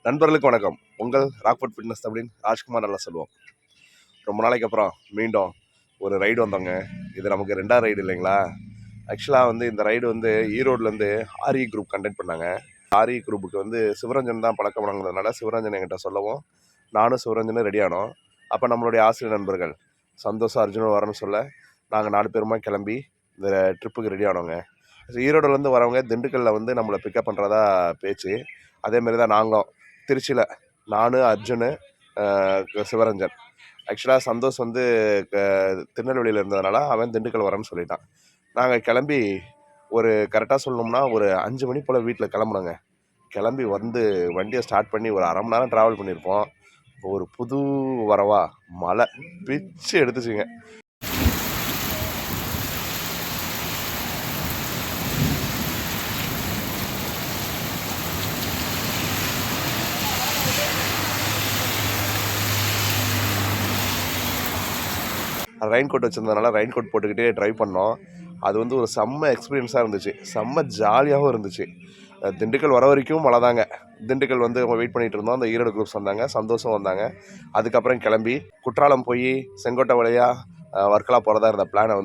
நண்பர்களுக்கு வணக்கம். உங்கள் ராக்ஃபுட் ஃபிட்னஸ் அப்படின்னு ராஜ்குமார் நல்லா சொல்லுவோம். ரொம்ப நாளைக்கு அப்புறம் மீண்டும் ஒரு ரைடு வந்தோங்க. இது நமக்கு 2வது ரைடு இல்லைங்களா. ஆக்சுவலாக இந்த ரைடு ஈரோட்லேருந்து ஆர்இ குரூப் கண்டக்ட் பண்ணாங்க. ஆர்இ குரூப்புக்கு சிவரஞ்சன் தான் பழக்கம் வழங்குறதுனால சிவரஞ்சன் என்கிட்ட சொல்லவும் நானும் சிவரஞ்சனும் ரெடி ஆனோம். அப்போ நம்மளுடைய ஆசிரியர் நண்பர்கள் சந்தோஷம் அர்ஜுனும் வரணும்னு சொல்ல நாங்கள் 4 பேருமா கிளம்பி இந்த ட்ரிப்புக்கு ரெடி ஆனோங்க. ஈரோடுலேருந்து வரவங்க திண்டுக்கல்லில் நம்மளை பிக்கப் பண்ணுறதா பேச்சு. அதேமாரி தான் நாங்களும் திருச்சியில் நான் அர்ஜுன் சிவரஞ்சன். ஆக்சுவலாக சந்தோஷ் திருநெல்வேலியில் இருந்ததுனால அவன் திண்டுக்கல் வரேன்னு சொல்லிட்டான். நாங்கள் கிளம்பி ஒரு கரெக்டாக சொல்லணும்னா ஒரு 5 மணி போல் வீட்டில் கிளம்புனோங்க. கிளம்பி வண்டியை ஸ்டார்ட் பண்ணி ஒரு அரை மணி நேரம் ட்ராவல் பண்ணியிருப்போம். ஒரு புது வரவா மழை பிச்சு எடுத்துச்சுங்க. ரெயின் கோட் வச்சுருந்ததுனால ரெயின் கோட் போட்டுக்கிட்டே ட்ரைவ் பண்ணோம். அது ஒரு செம்ம எக்ஸ்பீரியன்ஸாக இருந்துச்சு, செம்ம ஜாலியாகவும் இருந்துச்சு. திண்டுக்கல் வர வரைக்கும் மழை தாங்க. திண்டுக்கல் அவங்க வெயிட் பண்ணிகிட்டு இருந்தோம். அந்த ஈரோடு குரூப்ஸ் வந்தாங்க, சந்தோஷம் வந்தாங்க. அதுக்கப்புறம் கிளம்பி குற்றாலம் போய் செங்கோட்டை வழியாக வர்க்கலா போகிறதா இருந்த பிளானை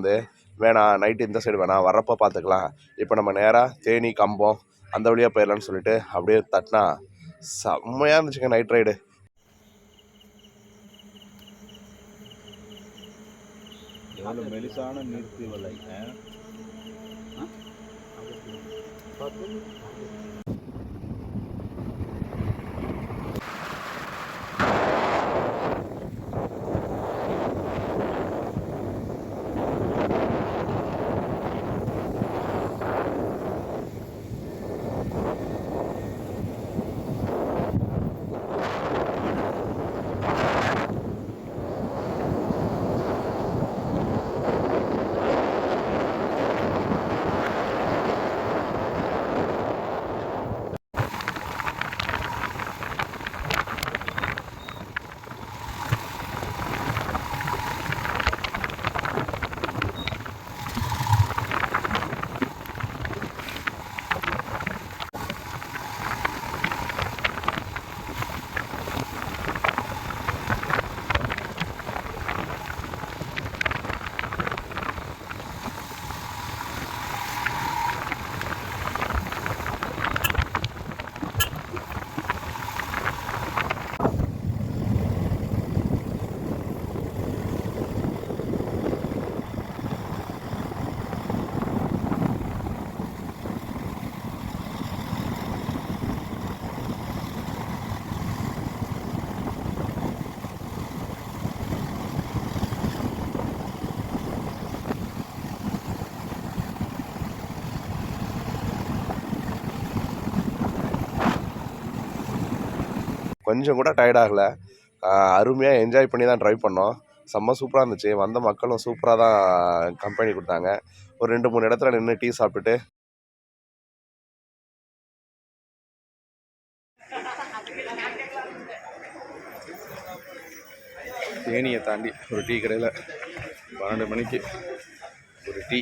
வேணாம், நைட்டு இந்த சைடு வேணாம், வர்றப்போ பார்த்துக்கலாம், இப்போ நம்ம நேராக தேனி கம்பம் அந்த வழியாக போயிடலான்னு சொல்லிட்டு அப்படியே தட்டினா செம்மையாக இருந்துச்சுங்க நைட் ரைடு. எவ்வளோ மெலிசான நிறுத்தி வலை. கொஞ்சம் கூட டயர்டாகலை, அருமையாக என்ஜாய் பண்ணி தான் ட்ரைவ் பண்ணோம். செம்ம சூப்பராக இருந்துச்சு. வந்த மக்களும் சூப்பராக தான் கம்பெனி கொடுத்தாங்க. ஒரு 2-3 இடத்துல நின்று டீ சாப்பிட்டுட்டு தேனியை தாண்டி ஒரு டீ கடையில் 12 மணிக்கு ஒரு டீ.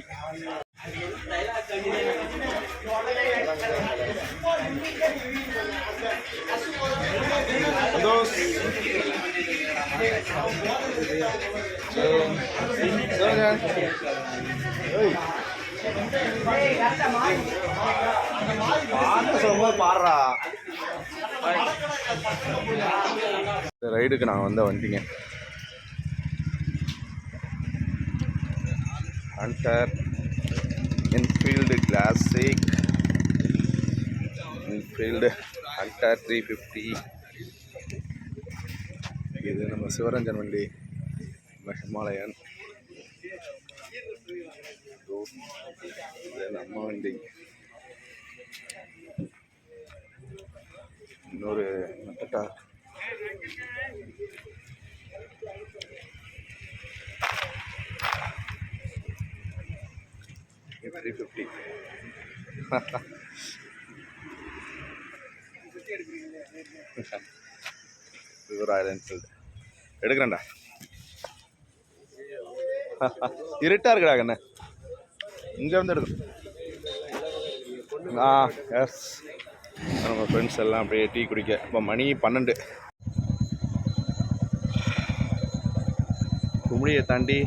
பாடுறா ரைடுக்கு நான் வண்டிங்க Hunter Enfield Classic, Enfield Hunter 350. இது நம்ம சிவரஞ்சன் வண்டி, ஹிமாலயன். இது நம்ம வண்டி, இன்னொரு மட்டா. இது 350. இது ராயல் என்ஃபீல்டு எடுக்கிறேன்டா. இருட்டாக இருக்குடா கண்ணு, இங்கே எடுக்கும். எஸ் நம்ம ஃப்ரெண்ட்ஸ் எல்லாம் அப்படியே டீ குடிக்க. இப்போ மணி 12. குமிழியை தாண்டி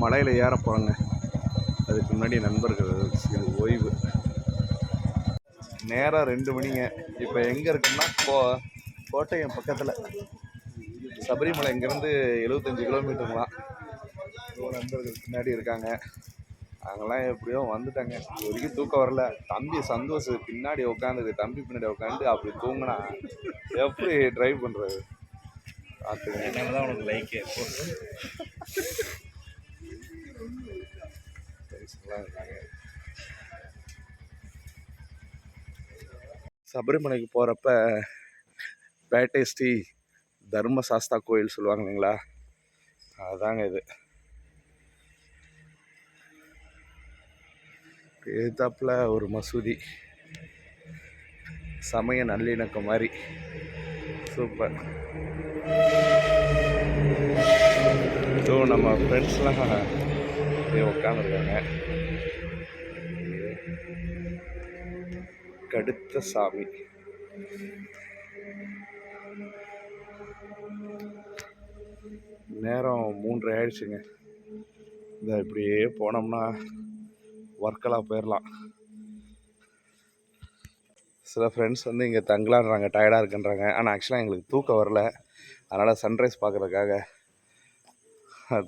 மலையில் ஏற போகிறாங்க. அதுக்கு முன்னாடி நண்பர்கள் இது ஓய்வு. நேரம் 2 மணிங்க. இப்போ எங்கே இருக்குன்னா கோட்டையம் பக்கத்தில். சபரிமலை இங்கேருந்து 75 கிலோமீட்டருங்களாம். நண்பர்கள் பின்னாடி இருக்காங்க. அவங்கெல்லாம் எப்படியோ வந்துட்டாங்க. இது வரைக்கும் தூக்கம் வரல. தம்பி சந்தோஷ் பின்னாடி உட்காந்துது. தம்பி பின்னாடி உட்காந்து அப்படி தூங்கினா எப்படி ட்ரைவ் பண்ணுறது பார்த்துக்கங்க. தான் உனக்கு லைக்கே இருக்காங்க. சபரிமலைக்கு போகிறப்ப பேட்டை ஸ்ரீ தர்மசாஸ்தா கோயில் சொல்லுவாங்க இல்லைங்களா, அதுதாங்க இது. எதிர்த்தாப்புல ஒரு மசூதி, சமய நல்லிணக்கம் மாதிரி சூப்பர். ஸோ நம்ம ஃப்ரெண்ட்ஸ்லாம் அப்படியே உட்காந்துருக்காங்க. கடுத்த சாமி. நேரம் 3:30 ஆயிடுச்சுங்க. இந்த இப்படியே போனோம்னா வர்க்கலா போயிடலாம். சில ஃப்ரெண்ட்ஸ் வந்து இங்கே தங்கலான்றாங்க, டயர்டாக இருக்குன்றாங்க. ஆனால் ஆக்சுவலாக எங்களுக்கு தூக்கம் வரல. அதனால் சன்ரைஸ் பார்க்குறதுக்காக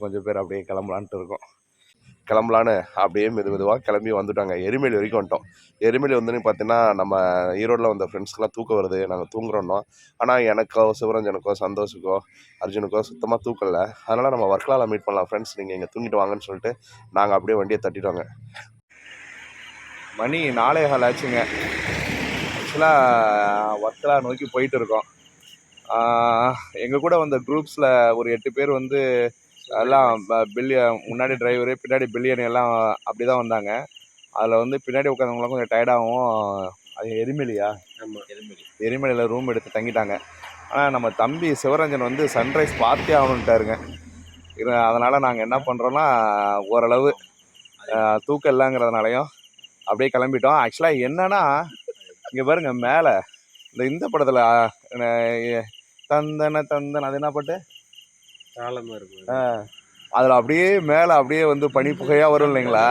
கொஞ்சம் பேர் அப்படியே கிளம்பலான்ட்டு இருக்கோம். கிளம்பலான்னு அப்படியே மெதுவாக கிளம்பி வந்துட்டாங்க. எரிமேலி வரைக்கும் வந்துட்டோம். எரிமேலி வந்துன்னு பார்த்தீங்கன்னா நம்ம ஈரோடில் வந்த ஃப்ரெண்ட்ஸ்க்கெலாம் தூக்கம் வருது, நாங்கள் தூங்குறோன்னோம். ஆனால் எனக்கோ சிவரஞ்சனுக்கோ சந்தோஷுக்கோ அர்ஜுனுக்கோ சுத்தமாக தூக்கம் இல்லை. அதனால் நம்ம வர்க்கலாவில் மீட் பண்ணலாம் ஃப்ரெண்ட்ஸ், நீங்கள் இங்கே தூங்கிட்டு வாங்கன்னு சொல்லிட்டு நாங்கள் அப்படியே வண்டியை தட்டிட்டோங்க. மணி 4:15 ஆச்சுங்க. ஆக்சுவலாக வர்க்கலா நோக்கி போயிட்டு இருக்கோம். எங்கள் கூட வந்த குரூப்ஸில் ஒரு 8 பேர் வந்து எல்லாம் முன்னாடி டிரைவரு பின்னாடி பில்லியன் எல்லாம் அப்படி தான் வந்தாங்க. அதில் வந்து பின்னாடி உட்காந்தவங்களாம் கொஞ்சம் டயர்டாகவும், அது எரிமலையா, எரிமலையில் ரூம் எடுத்து தங்கிட்டாங்க. ஆனால் நம்ம தம்பி சிவரஞ்சன் வந்து சன்ரைஸ் பார்த்தே ஆகணுன்ட்டாருங்க. அதனால் நாங்கள் என்ன பண்ணுறோன்னா ஓரளவு தூக்கம் இல்லைங்கிறதுனாலையும் அப்படியே கிளம்பிட்டோம். ஆக்சுவலாக என்னன்னா இங்கே பாருங்க, மேலே இந்த படத்தில் தந்தன அது என்ன பாட்டு, அதில் அப்படியே மேலே அப்படியே வந்து பனி புகையாக வரும் இல்லைங்களா,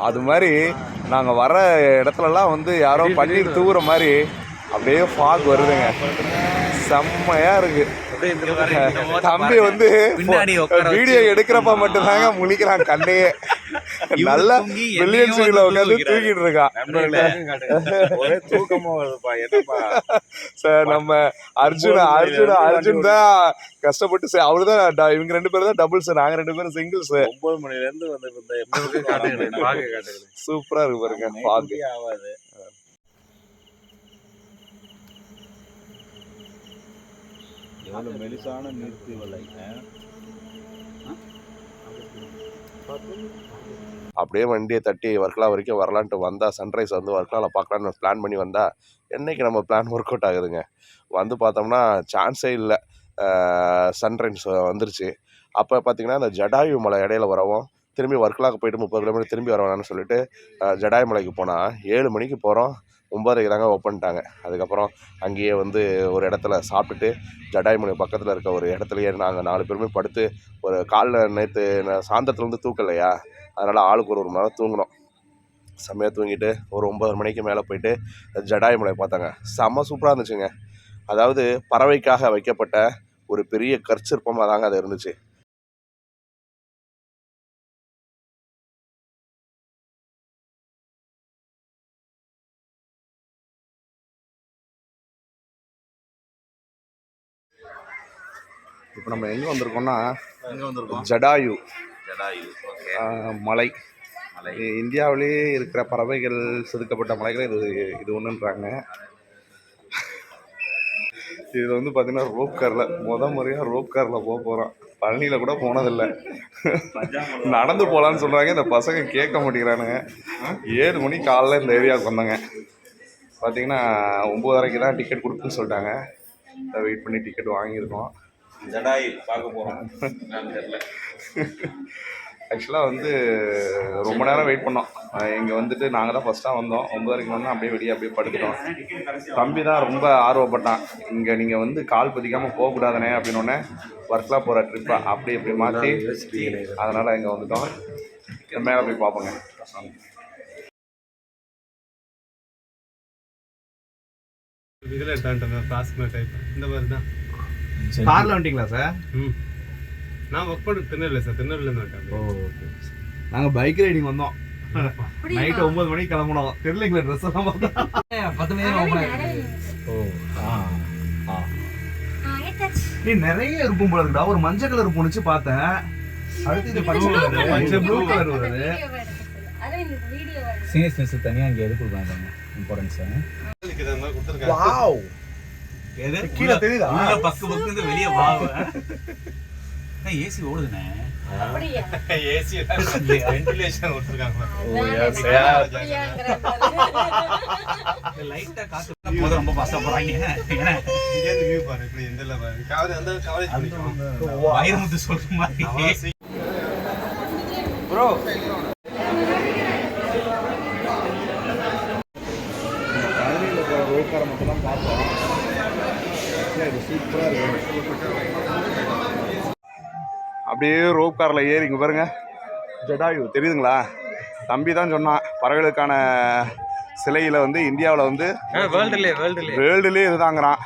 அது மாதிரி நாங்கள் வர இடத்துலலாம் வந்து யாரோ பன்னீர் தூவுற மாதிரி அப்படியே ஃபாக் வருதுங்க. செம்மையாக இருக்குது. தம்பி வந்து வீடியோ எடுக்கிறப்ப மட்டும்தாங்க முழிக்கிறான் கண்ணையே. நல்லா பில்லியன் சீல உட்காந்து தூக்கிட்டு இருக்கான். சார் நம்ம அர்ஜுன் தான் கஷ்டப்பட்டு அவருதான், இவங்க 2 பேரும் தான் டபுள் சார், நாங்க 2 பேரும் சிங்கிள்ஸ். 9 மணில இருந்து சூப்பரா இருக்கு பாருங்க ஃபாக். எவ்வளோ மெலிசான நீர்த்தி வலை. அப்படியே வண்டியை தட்டி வர்க்கலா வரைக்கும் வரலான்ட்டு வந்தால் சன்ரைஸ் வந்து வர்க்கலாவில் பார்க்கலான்னு பிளான் பண்ணி வந்தால் என்றைக்கு நம்ம பிளான் ஒர்க் அவுட் ஆகுதுங்க. வந்து பார்த்தோம்னா சான்ஸே இல்லை. சன்ரைஸ் வந்துருச்சு. அப்போ பார்த்திங்கன்னா இந்த ஜடாயு மலை இடையில வரவும் திரும்பி வர்க்கலாவுக்கு போயிட்டு 30 கிலோமீட்டர் திரும்பி வரவேணான்னு சொல்லிட்டு ஜடாயு மலைக்கு போனால் 7 மணிக்கு போகிறோம், 9:30 தாங்க ஓப்பன்ட்டாங்க. அதுக்கப்புறம் அங்கேயே வந்து ஒரு இடத்துல சாப்பிட்டுட்டு ஜடாயுமலை பக்கத்தில் இருக்க ஒரு இடத்துலையே நாங்கள் 4 பேருமே படுத்து ஒரு காலில் நேற்று சாயந்தரத்துலேருந்து தூக்கம் இல்லையா, அதனால் ஆளுக்கு ஒரு மணி நேரம் தூங்கினோம். செம்மையாக தூங்கிட்டு ஒரு 9 மணிக்கு மேலே போயிட்டு ஜடாயுமலை பார்த்தாங்க. செம்ம சூப்பராக இருந்துச்சுங்க. அதாவது பறவைக்காக வைக்கப்பட்ட ஒரு பெரிய கற்சிற்பமாக தாங்க அது இருந்துச்சு. இப்போ நம்ம எங்கே வந்திருக்கோம்னா ஜடாயு மலை. இந்தியாவிலேயே இருக்கிற பறவைகள் செதுக்கப்பட்ட மலைகள் இது ஒன்றுன்றாங்க. இதில் வந்து பார்த்தீங்கன்னா ரோப் காரில் முறையாக ரோப் காரில் போகிறோம். பழனியில் கூட போனதில்லை. நடந்து போகலான்னு சொல்கிறாங்க. இந்த பசங்க கேட்க மாட்டேங்கிறானுங்க. 7 மணி காலைல இந்த ஏரியாவுக்கு வந்தாங்க. பார்த்தீங்கன்னா 9:30 தான் டிக்கெட் கொடுக்குன்னு சொல்லிட்டாங்க. வெயிட் பண்ணி டிக்கெட் வாங்கியிருக்கோம். ஜடாயு பார்க்க போகிறோம். ஆக்சுவலாக வந்து ரொம்ப நேரம் வெயிட் பண்ணோம். இங்கே வந்துட்டு நாங்கள் தான் ஃபஸ்ட்டாக வந்தோம். 9:30 வந்தோம். அப்படியே வெளியே அப்படியே படுத்துட்டோம். தம்பி தான் ரொம்ப ஆர்வப்பட்டான், இங்கே நீங்கள் வந்து கால் பதிக்காமல் போகக்கூடாதுனே அப்படின்னோடனே வர்க்கலா போகிற ட்ரிப்பை அப்படி இப்படி மாற்றி அதனால் இங்கே வந்துட்டோம். மேலே போய் பார்ப்போங்க. இதில் எடுத்தான்ட்டோம் பிளாஸ்மா டைப் இந்த மாதிரி தான். காரில் வந்துட்டீங்களா சார்? நான் ஒர்க் பண்ண திருநெல்வேலி சார், திருநெல்வேலியிலேருந்து வந்துட்டேன். ஓகே. நாங்கள் பைக் ரைடிங் வந்தோம். நைட்டு 9 மணிக்கு கிளம்பணும். தெரியலங்களா ட்ரெஸ் எல்லாம் பார்த்தா 10 மணி நிறைய இருக்கும் போல இருக்குடா. ஒரு மஞ்சள் கலர் பொண்ணுச்சு பார்த்தேன். அடுத்து இது மஞ்சள் ப்ளூ கலர் வருது. சீரியஸ்னஸ் தனியா அங்க எது கொடுப்பாங்க இம்பார்ட்டன்ஸ். வாவ். எது கீழ தெரியுதா? உள்ள பக்கு பக்குன்னு வெளிய வாவ். ஏசி ஓடுதுனே. அப்படியே ஏசி வென்டிலேஷன் கொடுத்துருக்காங்க. ஓ எஸ் லைட்டா காத்து போது ரொம்ப பாஸ்டா போறாங்க. ஏன்னா இங்க இருந்து வியூ பாரு இப்படி எந்தல பாரு. கவரேஜ் அந்த கவரேஜ் பண்ணிக்கலாம். வயிறு முத்து சொல்ற மாதிரி. ப்ரோ ரோக்கார மட்டும் தான் பார்த்தோம். இது சூப்பராக இருக்கு. அப்படியே ரோப் காரில் ஏறி இங்கே பாருங்க ஜடாயு தெரியுதுங்களா? தம்பி தான் சொன்னான் பறவைகளுக்கான சிலையில் வந்து இந்தியாவில் வந்து வேர்ல்டுலேயே இதுதாங்கிறான்.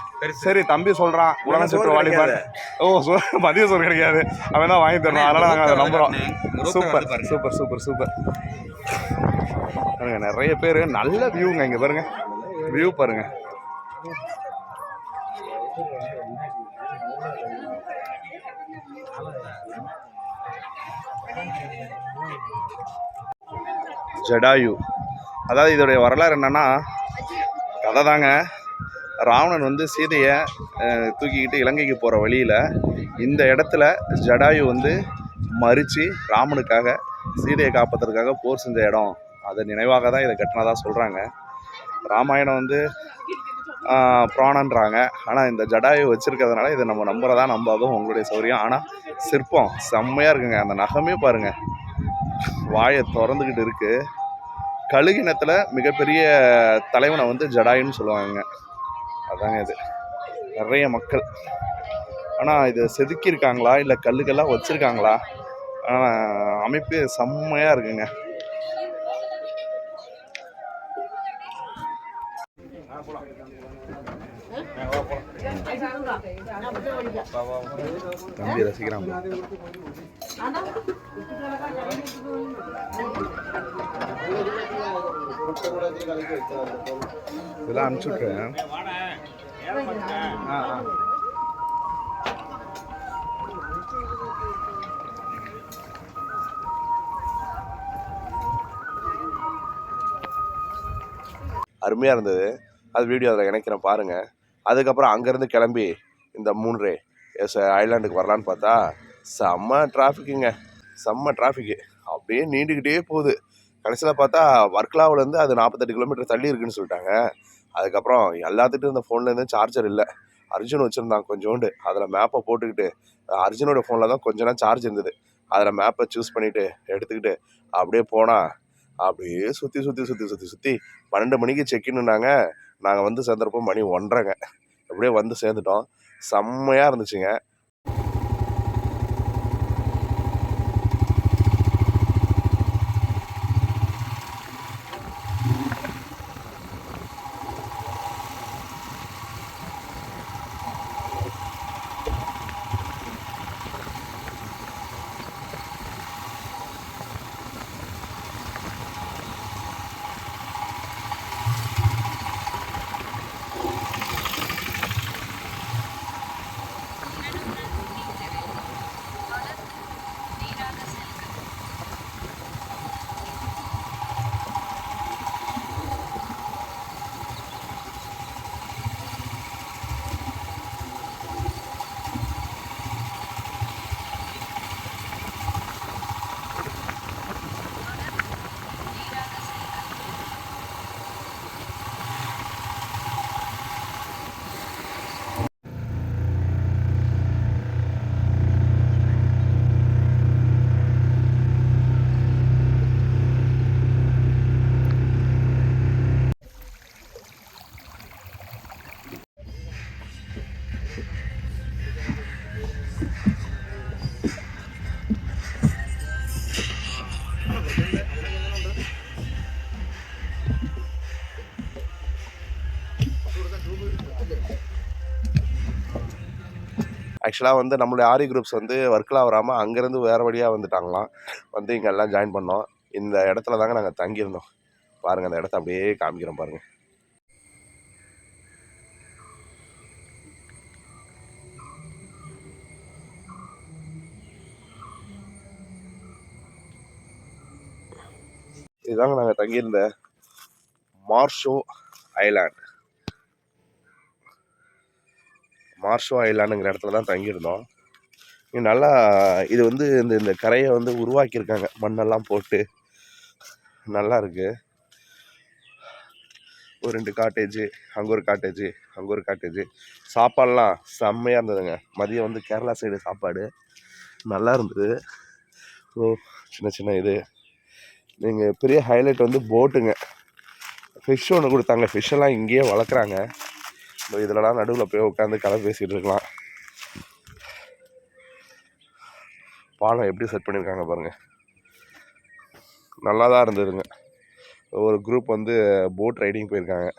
சரி தம்பி சொல்கிறான் உலகம் சுற்று வாலிபால். ஓ மதிய சோறு கிடைக்காது, அவன் தான் வாங்கி தரணும். அதனால் நாங்கள் அதை நம்புகிறோம். Super super super super. நிறைய பேர் நல்ல வியூங்க. இங்கே பாருங்க வியூ பாருங்க. ஜடாயு, அதாவது இதோடைய வரலாறு என்னன்னா கதை தாங்க. ராவணன் வந்து சீதையை தூக்கிக்கிட்டு இலங்கைக்கு போகிற வழியில் இந்த இடத்துல ஜடாயு வந்து மறித்து ராமனுக்காக சீதையை காப்பாற்றுறதுக்காக போர் செஞ்ச இடம். அது நினைவாக தான் இதை கட்டினதாக சொல்கிறாங்க. ராமாயணம் வந்து புராணன்றாங்க. ஆனால் இந்த ஜடாயு வச்சுருக்கிறதுனால இதை நம்ம நம்புறதா நம்பாதும் உங்களுடைய சௌரியம். ஆனால் சிற்பம் செம்மையாக இருக்குங்க. அந்த நகமே பாருங்கள், வாயை திறந்துக்கிட்டு இருக்குது. கழுகினத்தில் மிகப்பெரிய தலைவனை வந்து ஜடாயுன்னு சொல்லுவாங்க. அதாங்க இது. நிறைய மக்கள். ஆனால் இது செதுக்கியிருக்காங்களா இல்லை கல்லுக்கெல்லாம் வச்சுருக்காங்களா? ஆனால் அமைப்பு செம்மையாக இருக்குங்க. தம்பி ரசிக்கிறான். இதெல்லாம் அனுப்பிச்சுட்றேன். அருமையாக இருந்தது. அது வீடியோ அதில் இணைக்கிறேன் பாருங்கள். அதுக்கப்புறம் அங்கேருந்து கிளம்பி இந்த 3 ஐலாண்டுக்கு வரலான்னு பார்த்தா செம்ம டிராஃபிக்குங்க. செம்ம டிராஃபிக்கு அப்படியே நீண்டுக்கிட்டே போகுது. கடைசியில் பார்த்தா வர்க்கலாவிலேருந்து அது 48 கிலோமீட்டர் தள்ளி இருக்குன்னு சொல்லிட்டாங்க. அதுக்கப்புறம் எல்லாத்துட்டும் இந்த ஃபோன்லேருந்து சார்ஜர் இல்லை. அர்ஜுன் வச்சுருந்தான் கொஞ்சோண்டு. அதில் மேப்பை போட்டுக்கிட்டு அர்ஜுனோட ஃபோனில் தான் கொஞ்ச நேரம் சார்ஜ் இருந்தது. அதில் மேப்பை சூஸ் பண்ணிவிட்டு எடுத்துக்கிட்டு அப்படியே போனால் அப்படியே சுற்றி 12 மணிக்கு செக்கின்னுனாங்க. நாங்கள் வந்து சேர்ந்துறப்போ மணி 1:30ங்க. அப்படியே வந்து சேர்ந்துட்டோம். செம்மையாக இருந்துச்சுங்க. ஆக்சுவலாக வந்து நம்மளுடைய ஆரி குரூப்ஸ் வந்து வர்க்கலா வராமல் அங்கேருந்து வேறு வழியாக வந்துட்டாங்களாம். வந்து இங்கே எல்லாம் ஜாயின் பண்ணோம். இந்த இடத்துல தாங்க நாங்கள் தங்கியிருந்தோம். பாருங்கள், அந்த இடத்த அப்படியே காமிக்கிறோம் பாருங்கள். இதுதாங்க நாங்கள் தங்கியிருந்த மார்ஷோ ஐலாண்ட். மார்ஷோ ஐலாண்டுங்கிற இடத்துல தான் தங்கியிருந்தோம். இங்கே நல்லா இது வந்து இந்த கரையை வந்து உருவாக்கியிருக்காங்க, மண்ணெல்லாம் போட்டு நல்லா இருக்குது. ஒரு 2 காட்டேஜு, அங்கே ஒரு காட்டேஜு, அங்கே ஒரு காட்டேஜு. சாப்பாடெலாம் செம்மையாக இருந்ததுங்க. மதியம் வந்து கேரளா சைடு சாப்பாடு நல்லா இருந்தது. ஸோ சின்ன சின்ன இது நீங்கள் பெரிய ஹைலைட் வந்து போட்டுங்க. ஃபிஷ் ஒன்று கொடுத்தாங்க. ஃபிஷ்ஷெல்லாம் இங்கேயே வளர்க்குறாங்க. இதிலலாம் நடுவில் போய் உட்காந்து கதை பேசிகிட்டு இருக்கலாம். பாலம் எப்படி செட் பண்ணியிருக்காங்க பாருங்கள், நல்லா தான் இருந்ததுங்க. ஒரு குரூப் வந்து போட் ரைடிங் போயிருக்காங்க.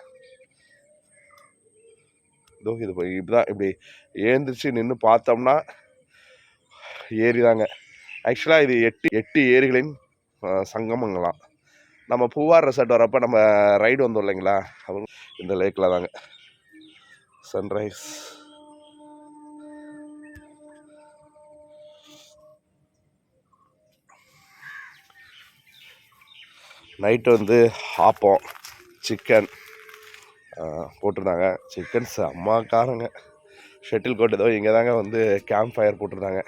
இதோ இது இப்படிதான், இப்படி ஏந்திரிச்சு நின்று பார்த்தோம்னா ஏரி தாங்க. ஆக்சுவலாக இது 8 ஏரிகளின் சங்கமங்களாம். நம்ம பூவார் ரெசார்ட் வரப்போ நம்ம ரைடு வந்தோம் இல்லைங்களா, அவங்க இந்த லேக்கில் தாங்க. சன்ரைஸ் நைட்டு வந்து ஆப்பம் சிக்கன் போட்டிருந்தாங்க. சிக்கன் செம்ம காரங்க. ஷட்டில் கோட் ஏதோ இங்கே தாங்க வந்து கேம்ப் ஃபயர் போட்டிருந்தாங்க.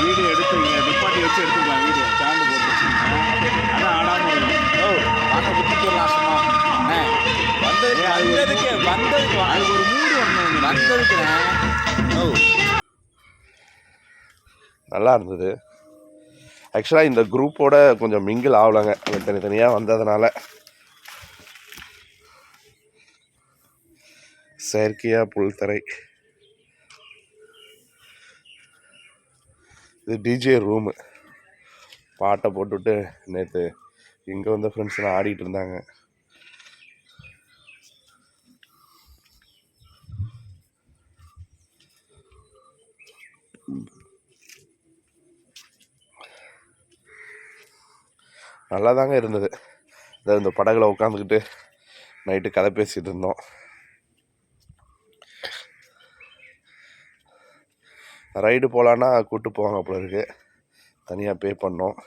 வீடியோ எடுத்து நிப்பாட்டி வச்சு எடுத்துக்கலாம். வீடியோ ஸ்டாண்டு போட்டு அதான் ஆடாமல் பார்க்க குத்திட்டு வரலாம். சும்மா வந்ததுக்கு அதுக்கு ஒரு மூடு வரணும். வந்ததுக்கு நல்லா இருந்தது. ஆக்சுவலாக இந்த குரூப்போட கொஞ்சம் மிங்கிள் ஆகலைங்க, தனித்தனியாக வந்ததுனால. செயற்கையாக புல்தரை. இது டிஜே ரூமு. பாட்டை போட்டுவிட்டு நேற்று இங்கே வந்த ஃப்ரெண்ட்ஸ்லாம் ஆடிட்டு இருந்தாங்க. நல்லா தாங்க இருந்தது. இந்த படகுல உட்காந்துக்கிட்டு நைட்டு கதை பேசிகிட்டு இருந்தோம். ரைடு போகலான்னா கூப்பிட்டு போவாங்க போல இருக்கு, தனியாக பே பண்ணோம்.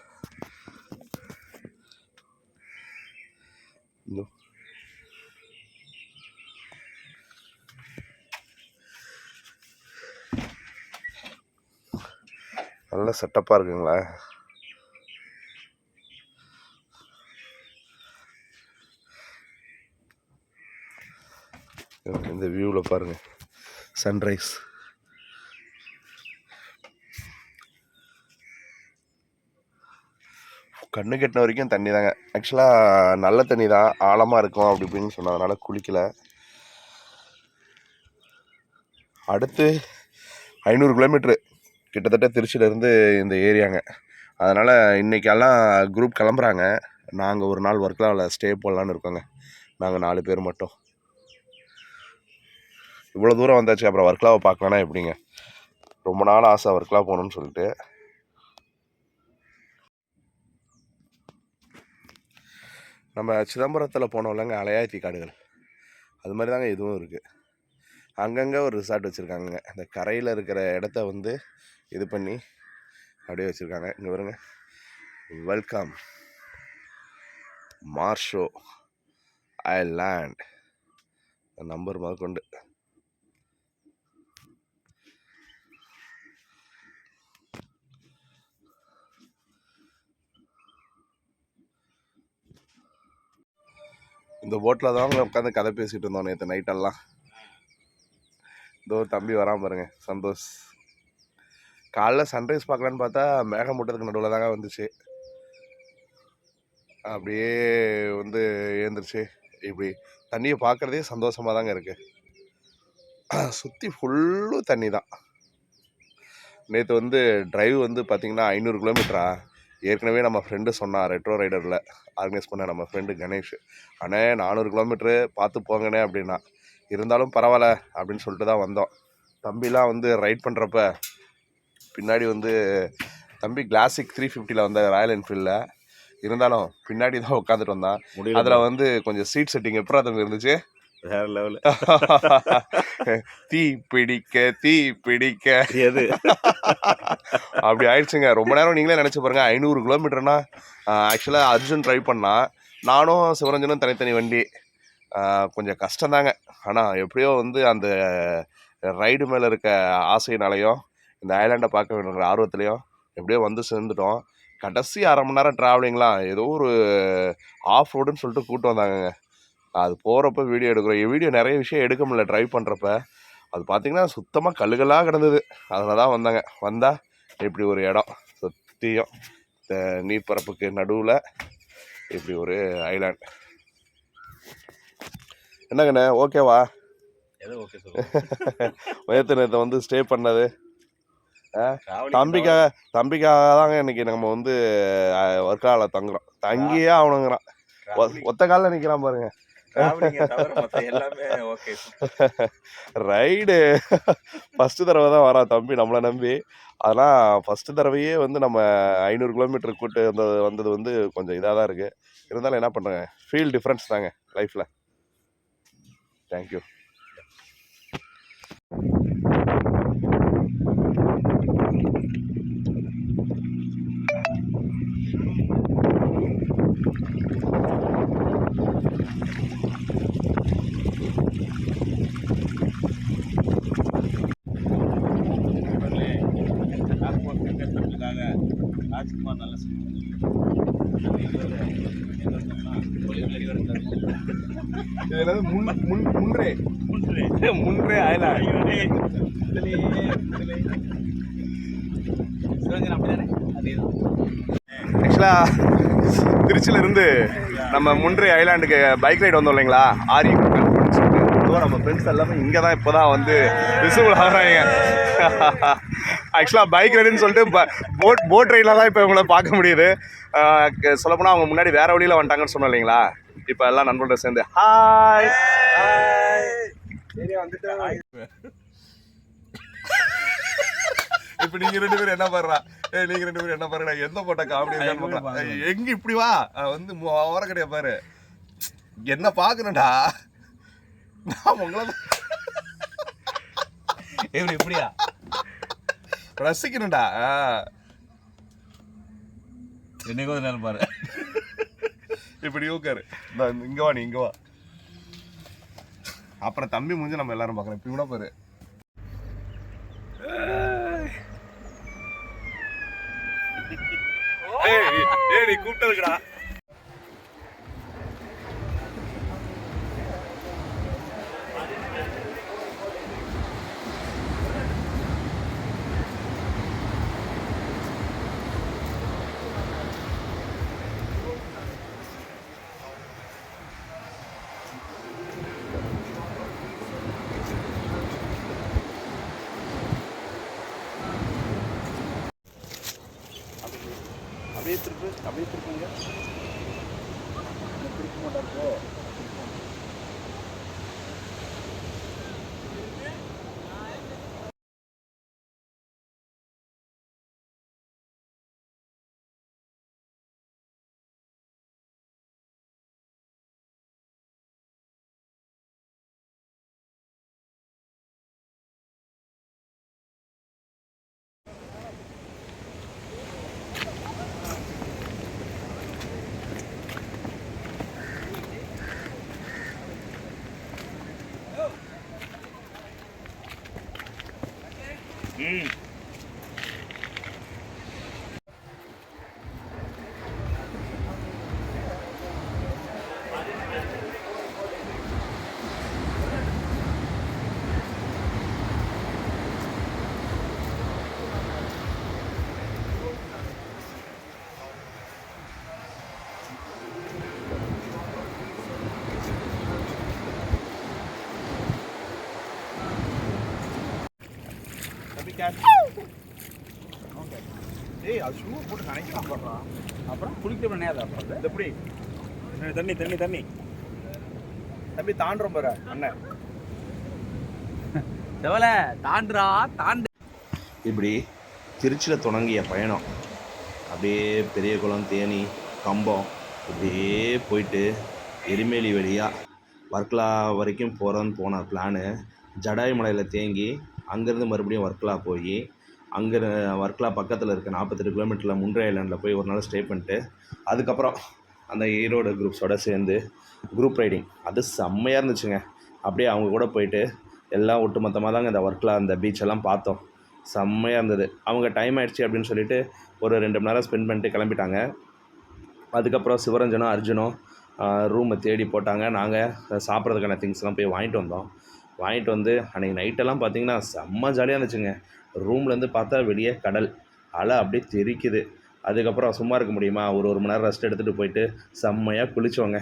நல்ல செட்டப்பாக இருக்குங்களா. இந்த வியூவில் பாருங்கள், சன்ரைஸ். கண்ணு கெட்டின வரைக்கும் தண்ணி தாங்க. ஆக்சுவலாக நல்ல தண்ணி தான், ஆழமாக இருக்கும் அப்படி இப்படின்னு சொன்னதுனால குளிக்கலை. அடுத்து 500 கிலோமீட்ரு கிட்டத்தட்ட திருச்சியிலேருந்து இந்த ஏரியாங்க. அதனால் இன்றைக்கெல்லாம் குரூப் கிளம்புறாங்க. நாங்கள் ஒரு நாள் வர்க்கலாவில் ஸ்டே போடலான்னு இருக்கோங்க. நாங்கள் 4 பேர் மட்டும். இவ்வளோ தூரம் வந்தாச்சு, அப்புறம் வர்க்கலாவை பார்க்கலான்னா எப்படிங்க. ரொம்ப நாள் ஆசை வர்க்கலா போகணுன்னு சொல்லிட்டு. நம்ம சிதம்பரத்தில் போனோம் இல்லைங்க, அலையாத்தி காடுகள், அது மாதிரி தாங்க இதுவும் இருக்குது. அங்கங்கே ஒரு ரிசார்ட் வச்சுருக்காங்க. இந்த கரையில் இருக்கிற இடத்த வந்து இது பண்ணி அப்படியே வச்சுருக்காங்க. இங்கே பாருங்க, வெல்கம் மார்ஷோ ஐலாண்ட், நம்பர் முதற்கொண்டு. இந்த போட்டில் தான் உட்காந்து கதை பேசிகிட்டு இருந்தோம் நேற்று நைட்டெல்லாம். இதோ தம்பி வராமல் பாருங்க, சந்தோஷ். காலைல சன்ரைஸ் பார்க்கலான்னு பார்த்தா மேகமூட்டத்துக்கு நடுவில் தாங்க வந்துச்சு. அப்படியே வந்து ஏந்திரிச்சு இப்படி தண்ணியை பார்க்குறதே சந்தோஷமாக தாங்க இருக்குது. சுற்றி ஃபுல்லும் தண்ணி தான். நேற்று வந்து டிரைவ் வந்து பார்த்திங்கன்னா 500 கிலோமீட்டரா. ஏற்கனவே நம்ம ஃப்ரெண்டு சொன்னான், ரெட்ரோ ரைடரில் ஆர்கனைஸ் பண்ண நம்ம ஃப்ரெண்டு கணேஷ், அண்ணே 400 கிலோமீட்ரு பார்த்து போங்கண்ணே அப்படின்னா. இருந்தாலும் பரவாயில்ல அப்படின்னு சொல்லிட்டு தான் வந்தோம். தம்பிலாம் வந்து ரைட் பண்ணுறப்ப பின்னாடி வந்து தம்பி கிளாசிக் 350 வந்த ராயல் என்ஃபீல்டில், இருந்தாலும் பின்னாடி தான் உட்காந்துட்டு வந்தான். அதில் வந்து கொஞ்சம் சீட் செட்டிங் எப்படா தம்பி இருந்துச்சு? வேற லெவல். தீ பிடிக்க எது அப்படி ஆயிடுச்சுங்க. ரொம்ப நேரம் நீங்களே நினச்சி பாருங்க, 500 கிலோமீட்டர்னா. ஆக்சுவலாக அர்ஜுன் ட்ரைவ் பண்ணால், நானும் சிவரஞ்சனும் தனித்தனி வண்டி. கொஞ்சம் கஷ்டந்தாங்க. ஆனால் எப்படியோ வந்து அந்த ரைடு மேலே இருக்க ஆசையினாலையும் இந்த ஐலாண்டை பார்க்க வேணுங்கிற ஆர்வத்துலேயும் எப்படியோ வந்து சேர்ந்துட்டோம். கடைசி அரை மணி நேரம் ட்ராவலிங்லாம் ஏதோ ஒரு ஆஃப் ரோடுன்னு சொல்லிட்டு கூப்பிட்டு வந்தாங்கங்க. அது போகிறப்ப வீடியோ எடுக்கிறோம். வீடியோ நிறைய விஷயம் எடுக்க முடியல ட்ரைவ் பண்ணுறப்ப. அது பார்த்திங்கன்னா சுத்தமாக கல்லுகளாக கிடந்தது. அதில் தான் வந்தாங்க. வந்தால் இப்படி ஒரு இடம் சுற்றியும் நீர்ப்பரப்புக்கு நடுவில் இப்படி ஒரு ஐலாண்ட். என்னங்கண்ணே, ஓகேவா? எது ஓகே சொல்லுங்க. நேற்று வந்து ஸ்டே பண்ணது தம்பிக்காக தாங்க இன்னைக்கு நம்ம வந்து வர்க்கால தங்குறோம். தங்கியே ஆகணுங்கிறான். ஒத்த காலில் நிற்கிறான் பாருங்க. எல்லாமே ஓகே. ரைடு ஃபஸ்ட்டு தடவை தான் வரான் தம்பி நம்மளை நம்பி. அதெல்லாம் ஃபஸ்ட்டு தடவையே வந்து நம்ம 500 கிலோமீட்டர் கூட்டு வந்தது வந்து கொஞ்சம் இதாக தான் இருக்குது. இருந்தாலும் என்ன பண்ணுறேங்க, ஃபீல் டிஃப்ரென்ஸ் தாங்க லைஃப்பில். தேங்க்யூ. ராஜ்குமார் நல்ல முன்றே ஆக்சுவலாக திருச்சியிலேருந்து நம்ம முன்றே ஐலாண்டுக்கு பைக் ரைடு வந்தோம் இல்லைங்களா, ஆரி நம்ம ஃப்ரெண்ட்ஸ் எல்லாமே இங்கே தான் இப்போ தான் வந்து விசிபிள் ஆகிறாங்க. ஆக்சுவலாக பைக் ரைடுன்னு சொல்லிட்டு போட் ரைடில் தான் இப்போ இவங்களை பார்க்க முடியுது. சொல்லப்போனால் அவங்க முன்னாடி வேறு வழியில் வந்துட்டாங்கன்னு சொன்னோம் இல்லைங்களா. இப்போ எல்லாம் நண்பர்களோட சேர்ந்து ஹாய் இப்போ நீங்கள் 2 பேரும் என்ன பண்ணுறா? நீங்கள் 2 பேரும் என்ன பண்ணுறா? எந்த போட்ட காமெடி எங்க இப்படி வா வந்து ஓர கிடையாது பாரு. என்ன பார்க்கணும்டா, நான் உங்களை எப்படியா ரசிக்கணும்டா. என்னைக்கோ நேரம் பாரு. இப்படி உட்காரு, இங்க வா, நீ இங்க வா. அப்புறம் தம்பி முடிஞ்சு நம்ம எல்லாரும் பார்க்கறோம். இப்படி கூட பாரு. நீ கூப்பிட்டதுக்குடா. அப்படியே திருப்புங்க. திருப்ப மாட்டாருக்கோ. கேட். ஓகே. ஏய் அது ஷூ போட்டு நினைக்கலாம் பாடுறா. அப்புறம் குளிக்க பண்ணாத அப்புறம் இது எப்படி தண்ணி தண்ணி தண்ணி தம்பி தாண்டுறோம் பாரு அண்ணன். செவல தாண்டுறா தாண்டு. இப்படி திருச்சியில் தொடங்கிய பயணம் அப்படியே பெரியகுளம், தேனி, கம்பம் இப்படியே போயிட்டு எரிமேலி வழியாக வர்க்கலா வரைக்கும் போன பிளானு ஜடாய் மலையில் தேங்கி அங்கேருந்து மறுபடியும் வர்க்கலா போய் அங்கே வர்க்கலா பக்கத்தில் இருக்க 48 கிலோமீட்டரில் முன்ட்ரே ஐலாண்டில் போய் ஒரு நாள் ஸ்டே பண்ணிட்டு அதுக்கப்புறம் அந்த ஈரோடு குரூப்ஸோடு சேர்ந்து குரூப் ரைடிங். அது செம்மையாக இருந்துச்சுங்க. அப்படியே அவங்க கூட போயிட்டு எல்லாம் ஒட்டுமொத்தமாக தாங்க இந்த வர்க்கலா அந்த பீச்செல்லாம் பார்த்தோம். செம்மையாக இருந்தது. அவங்க டைம் ஆகிடுச்சி அப்படின்னு சொல்லிட்டு ஒரு 2 மணி நேரம் ஸ்பெண்ட் பண்ணிட்டு கிளம்பிட்டாங்க. அதுக்கப்புறம் சிவரஞ்சனும் அர்ஜுனும் ரூமை தேடி போட்டாங்க. நாங்கள் சாப்பிட்றதுக்கான திங்ஸ்லாம் போய் வாங்கிட்டு வந்தோம். வாங்கிட்டு வந்து அன்றைக்கி நைட்டெல்லாம் பார்த்திங்கன்னா செம்ம ஜாலியாக இருந்துச்சுங்க. ரூம்லேருந்து பார்த்தா வெளியே கடல் அலை அப்படியே தெரிக்குது. அதுக்கப்புறம் சும்மா இருக்க முடியுமா, ஒரு மணி நேரம் ரெஸ்ட் எடுத்துகிட்டு போயிட்டு செம்மையாக குளித்தோங்க.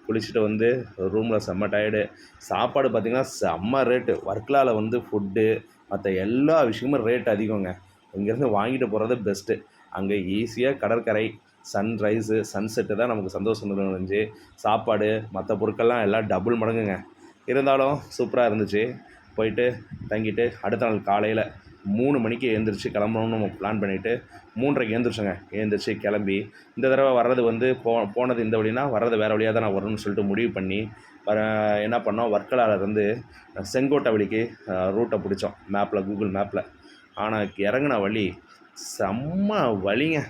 குளிச்சுட்டு வந்து ரூமில் செம்ம டயர்டு. சாப்பாடு பார்த்திங்கன்னா செம்ம ரேட்டு. வர்க்கலாவில் வந்து ஃபுட்டு மற்ற எல்லா விஷயமும் ரேட் அதிகங்க. இங்கேருந்து வாங்கிட்டு போகிறது பெஸ்ட்டு. அங்கே ஈஸியாக கடற்கரை, சன்ரைஸு, சன்செட்டு தான் நமக்கு சந்தோஷம் இருந்துச்சு. சாப்பாடு மற்ற பொருட்கள்லாம் எல்லாம் டபுள் மடங்குங்க. இருந்தாலும் சூப்பராக இருந்துச்சு. போயிட்டு தங்கிட்டு அடுத்த நாள் காலையில் 3 மணிக்கு எழுந்திரிச்சு கிளம்பணும்னு நம்ம பிளான் பண்ணிவிட்டு 3:30க்கு எழுந்திரிச்சு கிளம்பி இந்த தடவை வர்றது வந்து போனது இந்த வழினா வர்றது வேறு வழியாக தான் நான் வரணும்னு சொல்லிட்டு முடிவு பண்ணி என்ன பண்ணோம், வர்க்கலாவிலேருந்து செங்கோட்டை வழிக்கு ரூட்டை பிடிச்சோம் கூகுள் மேப்பில். ஆனால் இறங்கின வழி செம்ம வழிங்க.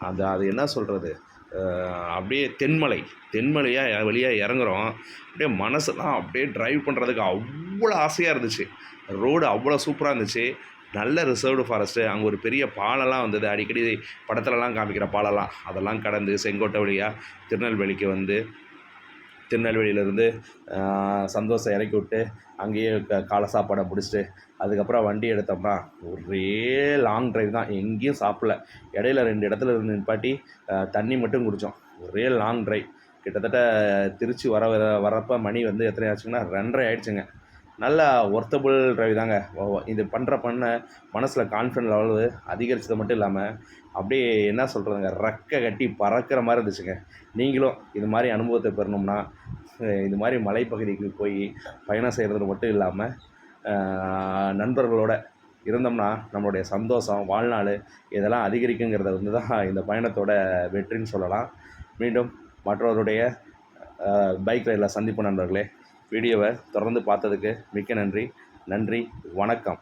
அது என்ன சொல்கிறது, அப்படியே தென்மலையாக வழியாக இறங்குறோம். அப்படியே மனசெல்லாம் அப்படியே ட்ரைவ் பண்ணுறதுக்கு அவ்வளோ ஆசையாக இருந்துச்சு. ரோடு அவ்வளோ சூப்பராக இருந்துச்சு. நல்ல ரிசர்வ்டு ஃபாரஸ்ட்டு. அங்கே ஒரு பெரிய பாலம்லாம் வந்தது, அடிக்கடி படத்துலலாம் காமிக்கிற பாலம்லாம். அதெல்லாம் கடந்து செங்கோட்டை வழியாக திருநெல்வேலிக்கு வந்து திருநெல்வேலியிலேருந்து சந்தோஷம் இறக்கி விட்டு அங்கேயே காலை சாப்பாடை முடிச்சுட்டு அதுக்கப்புறம் வண்டி எடுத்தோம்னா ஒரே லாங் ட்ரைவ் தான். எங்கேயும் சாப்பிடல. இடையில 2 இடத்துல இருந்து நிப்பாட்டி தண்ணி மட்டும் குடித்தோம். ஒரே லாங் ட்ரைவ். கிட்டத்தட்ட திருச்சி வரப்போ மணி வந்து எத்தனை ஆச்சுங்கன்னா 2:30 ஆகிடுச்சுங்க. நல்லா ஒர்த்தபுள் ட்ரைவ் தாங்க. இது பண்ண மனசில் கான்ஃபிடன்ட் லெவலு அதிகரித்தது மட்டும் இல்லாமல் அப்படியே என்ன சொல்கிறதுங்க, ரெக்கை கட்டி பறக்கிற மாதிரி இருந்துச்சுங்க. நீங்களும் இது மாதிரி அனுபவத்தை பெறணும்னா இது மாதிரி மலைப்பகுதிக்கு போய் பயணம் செய்கிறது மட்டும் இல்லாமல் நண்பர்களோடு இருந்தோம்னா நம்மளுடைய சந்தோஷம், வாழ்நாள் இதெல்லாம் அதிகரிக்குங்கிறத வந்து தான் இந்த பயணத்தோட வெற்றின்னு சொல்லலாம். மீண்டும் மற்றவருடைய பைக் ரைடில் சந்திப்பு நண்பர்களே. வீடியோவை தொடர்ந்து பார்த்ததுக்கு மிக்க நன்றி. வணக்கம்.